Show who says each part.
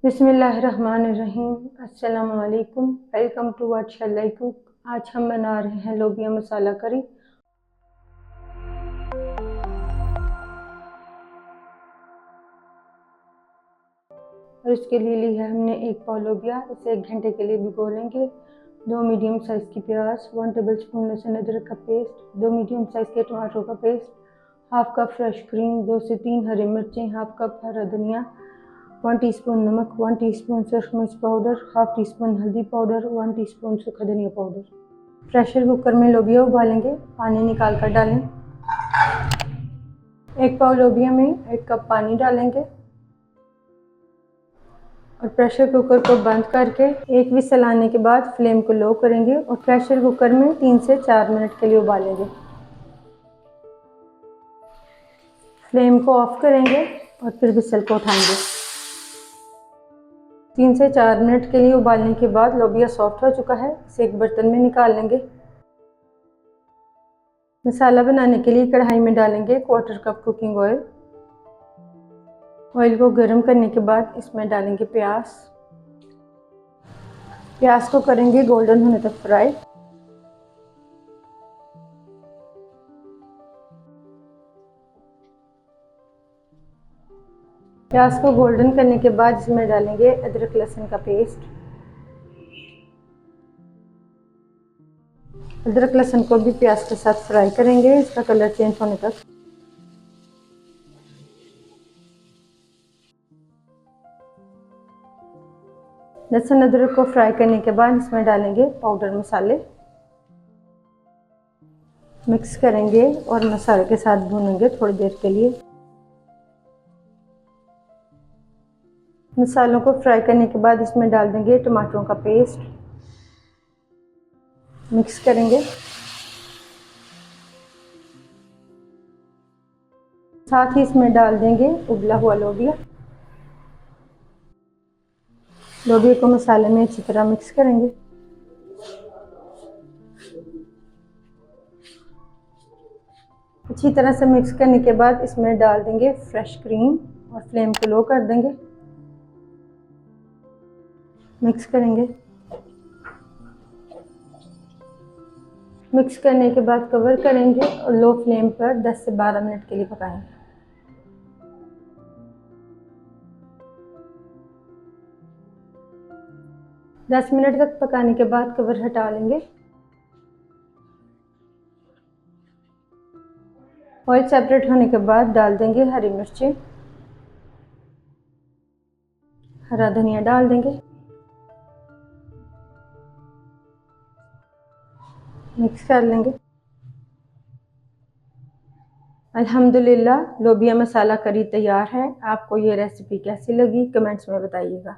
Speaker 1: बिस्मिल्लाहिर्रहमानिर्रहीम। अस्सलामु अलैकुम। Welcome to what shall I cook. आज हम बना रहे हैं लोबिया मसाला करी। और इसके लिए ली है हमने 1 पाव लोबिया। इसे 1 घंटे के लिए भिगो लेंगे। 2 मीडियम साइज़ की प्याज, 1 टेबलस्पून लहसुन अदरक का पेस्ट, 2 मीडियम साइज़ के टमाटरों का paste, half cup fresh cream, 2 से 3 हरी मिर्चें, हाफ कप हरा धनिया, 1 टीस्पून नमक, 1 टीस्पून सूखा मिर्च पाउडर, हाफ टीस्पून हल्दी पाउडर, 1 टीस्पून सूखा धनिया पाउडर। प्रेशर कुकर में लोबिया उबालेंगे। पानी निकाल कर डालें। 1 पाव लोबिया में 1 कप पानी डालेंगे और प्रेशर कुकर को बंद करके 1 विसल आने के बाद फ्लेम को लो करेंगे और प्रेशर कुकर में 3 से 4 मिनट के लिए उबालेंगे। फ्लेम को ऑफ करेंगे और फिर विसल को उठाएंगे। 3 से 4 मिनट के लिए उबालने के बाद लोबिया सॉफ्ट हो चुका है। इसे एक बर्तन में निकाल लेंगे। मसाला बनाने के लिए कढ़ाई में डालेंगे 1/4 कप कुकिंग ऑयल। ऑयल को गर्म करने के बाद इसमें डालेंगे प्याज। प्याज को करेंगे गोल्डन होने तक फ्राई। प्याज को गोल्डन करने के बाद इसमें डालेंगे अदरक लहसुन का पेस्ट। अदरक लहसुन को भी प्याज के साथ फ्राई करेंगे, इसका कलर चेंज होने तक। लहसुन अदरक को फ्राई करने के बाद इसमें डालेंगे पाउडर मसाले। मिक्स करेंगे और मसाले के साथ भूनेंगे थोड़ी देर के लिए। मसालों को फ्राई करने के बाद इसमें डाल देंगे टमाटरों का पेस्ट। मिक्स करेंगे। साथ ही इसमें डाल देंगे उबला हुआ लोबिया। लोबिया को मसाले में अच्छी तरह मिक्स करेंगे। अच्छी तरह से मिक्स करने के बाद इसमें डाल देंगे फ्रेश क्रीम और फ्लेम को लो कर देंगे। मिक्स करेंगे। मिक्स करने के बाद कवर करेंगे और लो फ्लेम पर 10 से 12 मिनट के लिए पकाएंगे। दस मिनट तक पकाने के बाद कवर हटा लेंगे। ऑयल सेपरेट होने के बाद डाल देंगे हरी मिर्चें, हरा धनिया डाल देंगे। मिक्स कर लेंगे। अल्हम्दुलिल्लाह लोबिया मसाला करी तैयार है। आपको ये रेसिपी कैसी लगी कमेंट्स में बताइएगा।